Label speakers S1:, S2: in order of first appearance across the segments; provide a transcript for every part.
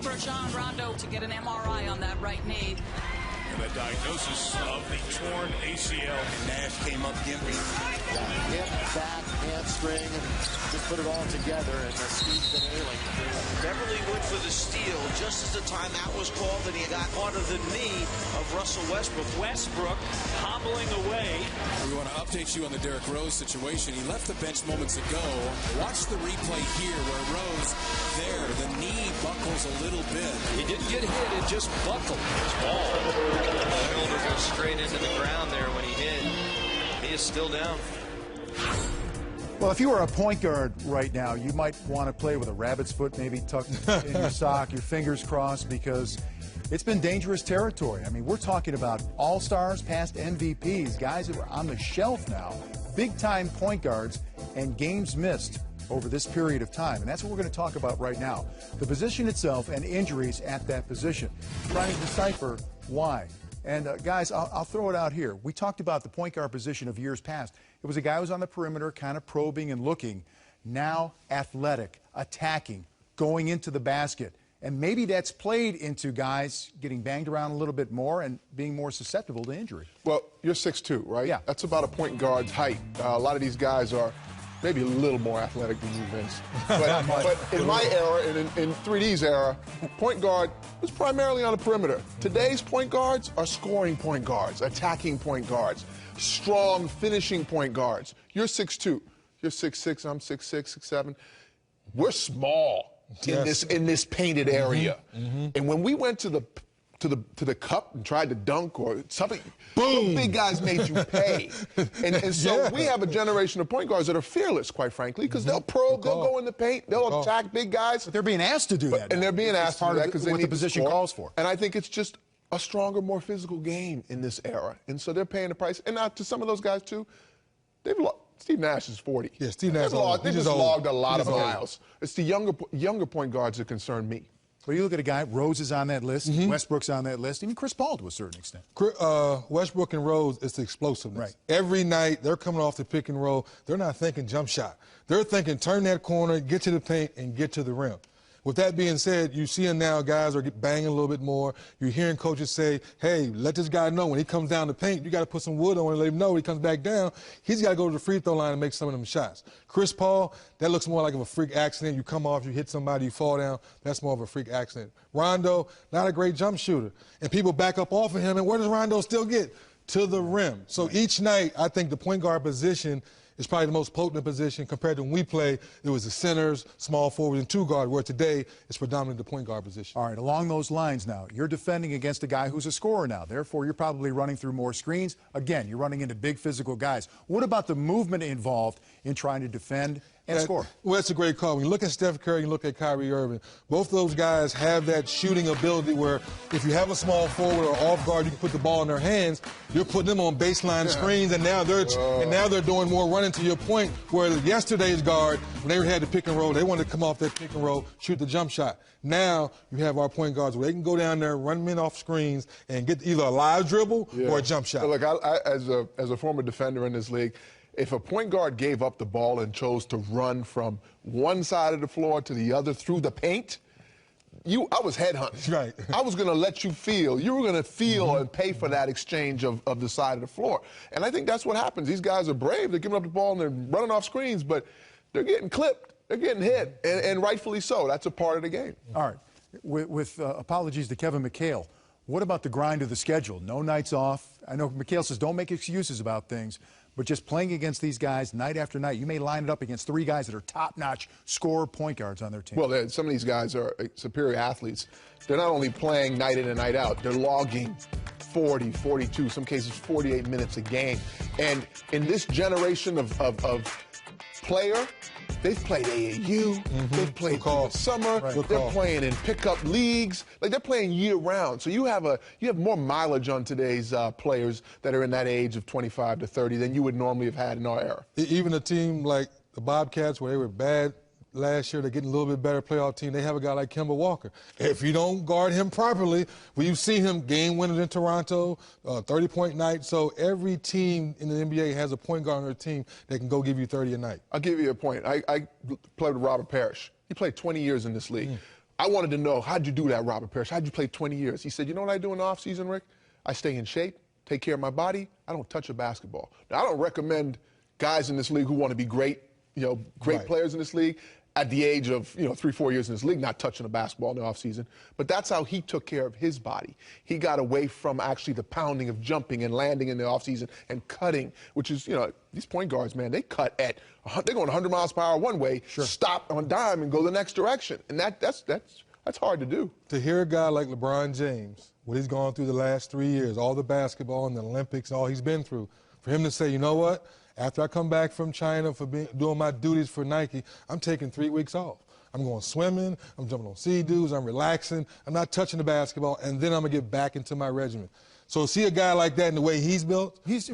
S1: Rajon Rondo to get an MRI on that right knee.
S2: And the diagnosis of the torn ACL.
S3: Nash came up gimpy.
S4: Hip, back, hamstring, and just put it all together, and Steve's been ailing.
S5: Beverly went for the steal just as the timeout was called, and he got onto the knee of Russell Westbrook.
S2: Westbrook hobbling away.
S6: We want to update you on the Derrick Rose situation. He left the bench moments ago. Watch the replay here where Rose, the knee buckles a little bit.
S2: He didn't get hit, it just buckled. His ball.
S7: The shoulder goes straight into the ground there when he hit. He is still down.
S8: Well, if you were a point guard right now, you might want to play with a rabbit's foot maybe tucked in your sock, your fingers crossed, because it's been dangerous territory. I mean, we're talking about all-stars, past MVPs, guys that are on the shelf now, big-time point guards, and games missed over this period of time. And that's what we're going to talk about right now. The position itself and injuries at that position. Trying to decipher why. And guys, I'll throw it out here. We talked about the point guard position of years past. It was a guy who was on the perimeter, kind of probing and looking. Now athletic, attacking, going into the basket. And maybe that's played into guys getting banged around a little bit more and being more susceptible to injury.
S9: Well, you're 6'2", right?
S8: Yeah.
S9: That's about a point guard's height. A lot of these guys are maybe a little more athletic than you, Vince. But in my era, in 3D's era, point guard was primarily on the perimeter. Today's point guards are scoring point guards, attacking point guards, strong finishing point guards. You're 6'2". You're 6'6", I'm 6'6", 6'7". We're small in this painted area. And when we went to the cup and tried to dunk or something, boom, big guys made you pay. And so we have a generation of point guards that are fearless, quite frankly, because they'll probe, they'll go in the paint, they'll attack big guys.
S8: But they're being asked to do that.
S9: And they're being asked to do that because they
S8: what
S9: need
S8: the position
S9: to score.
S8: calls for.
S9: And I think it's just a stronger, more physical game in this era. And so they're paying the price. And now to some of those guys, too, they've lost. Steve Nash is 40.
S10: Yeah, Steve Nash
S9: They just logged a lot of miles. It's the younger point guards that concern me.
S8: But you look at a guy, Rose is on that list, Westbrook's on that list, even Chris Paul to a certain extent.
S10: Westbrook and Rose, it's the explosiveness.
S8: Right.
S10: Every night, they're coming off the pick and roll. They're not thinking jump shot. They're thinking turn that corner, get to the paint, and get to the rim. With that being said, you see now guys are banging a little bit more. You're hearing coaches say, hey, let this guy know when he comes down the paint, you got to put some wood on and let him know when he comes back down, he's got to go to the free throw line and make some of them shots. Chris Paul, that looks more like a freak accident. You come off, you hit somebody, you fall down. That's more of a freak accident. Rondo, not a great jump shooter. And people back up off of him, and where does Rondo still get? To the rim. So each night, I think the point guard position is probably the most potent position compared to when we play. It was the centers, small forwards, and two guard, where today it's predominantly the point guard position.
S8: All right, along those lines now, you're defending against a guy who's a scorer now. Therefore, you're probably running through more screens. Again, you're running into big physical guys. What about the movement involved in trying to defend and score?
S10: Well, that's a great call. When you look at Steph Curry, you look at Kyrie Irving, both of those guys have that shooting ability where if you have a small forward or off guard, you can put the ball in their hands. You're putting them on baseline screens, and now they're doing more running, to your point, where yesterday's guard, when they had the pick and roll, they wanted to come off that pick and roll, shoot the jump shot. Now you have our point guards where they can go down there, run men off screens, and get either a live dribble or a jump shot.
S9: Look, as a former defender in this league, if a point guard gave up the ball and chose to run from one side of the floor to the other through the paint, I was headhunting.
S10: Right.
S9: I was going to let you feel. You were going to feel and pay for that exchange of the side of the floor. And I think that's what happens. These guys are brave. They're giving up the ball and they're running off screens, but they're getting clipped. They're getting hit, and rightfully so. That's a part of the game.
S8: All right. With apologies to Kevin McHale, what about the grind of the schedule? No nights off. I know McHale says don't make excuses about things, but just playing against these guys night after night, you may line it up against three guys that are top-notch scorer point guards on their team.
S9: Well, some of these guys are superior athletes. They're not only playing night in and night out, they're logging 40, 42, some cases 48 minutes a game. And in this generation of player, they've played AAU, they've played through the summer, they're playing in pickup leagues, like they're playing year-round. So you have more mileage on today's players that are in that age of 25 to 30 than you would normally have had in our era.
S10: Even a team like the Bobcats, where they were bad last year, they're getting a little bit better playoff team. They have a guy like Kemba Walker. If you don't guard him properly, you've seen him game winners in Toronto, 30-point night. So every team in the NBA has a point guard on their team that can go give you 30 a night.
S9: I'll give you a point. I played with Robert Parrish. He played 20 years in this league. I wanted to know, how'd you do that, Robert Parrish? How'd you play 20 years? He said, you know what I do in the offseason, Rick? I stay in shape, take care of my body. I don't touch a basketball. Now, I don't recommend guys in this league who want to be great, great players in this league at the age of, 3-4 years in this league, not touching a basketball in the offseason. But that's how he took care of his body. He got away from actually the pounding of jumping and landing in the offseason and cutting, which is, these point guards, man, they cut they're going 100 miles per hour one way, stop on dime and go the next direction. And that's hard to do.
S10: To hear a guy like LeBron James, what he's gone through the last 3 years, all the basketball and the Olympics, all he's been through, for him to say, you know what? After I come back from China for doing my duties for Nike, I'm taking 3 weeks off. I'm going swimming, I'm jumping on sea-doos, I'm relaxing, I'm not touching the basketball, and then I'm going to get back into my regimen. So see a guy like that in the way he's built? He's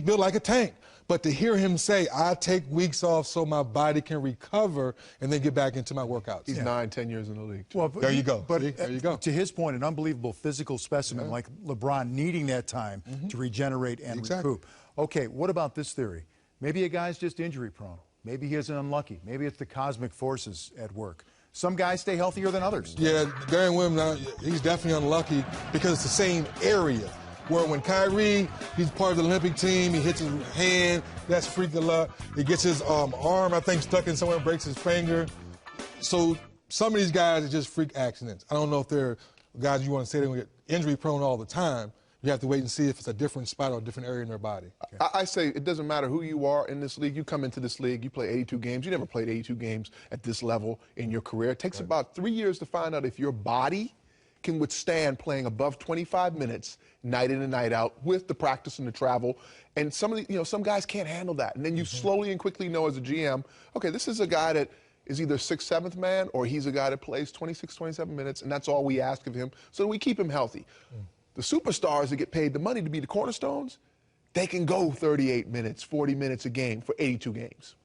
S10: built like a tank. But to hear him say, I take weeks off so my body can recover and then get back into my workouts.
S9: He's 9-10 years in the league.
S8: Well,
S10: there you go.
S8: But
S10: there you go.
S8: To his point, an unbelievable physical specimen like LeBron needing that time to regenerate and recoup. Okay, what about this theory? Maybe a guy's just injury prone. Maybe he isn't unlucky. Maybe it's the cosmic forces at work. Some guys stay healthier than others.
S10: Yeah, Darren Williams, he's definitely unlucky because it's the same area. Where when Kyrie, he's part of the Olympic team, he hits his hand, that's freak of luck. He gets his arm, I think, stuck in somewhere, breaks his finger. So some of these guys are just freak accidents. I don't know if they're guys you want to say they're going to get injury prone all the time. You have to wait and see if it's a different spot or a different area in their body.
S9: Okay. I say it doesn't matter who you are in this league. You come into this league, you play 82 games. You never played 82 games at this level in your career. It takes about 3 years to find out if your body can withstand playing above 25 minutes night in and night out with the practice and the travel. And some of the, some guys can't handle that. And then you slowly and quickly know as a GM, okay, this is a guy that is either 6th, 7th man, or he's a guy that plays 26, 27 minutes, and that's all we ask of him. So we keep him healthy. The superstars that get paid the money to be the cornerstones, they can go 38 minutes, 40 minutes a game for 82 games.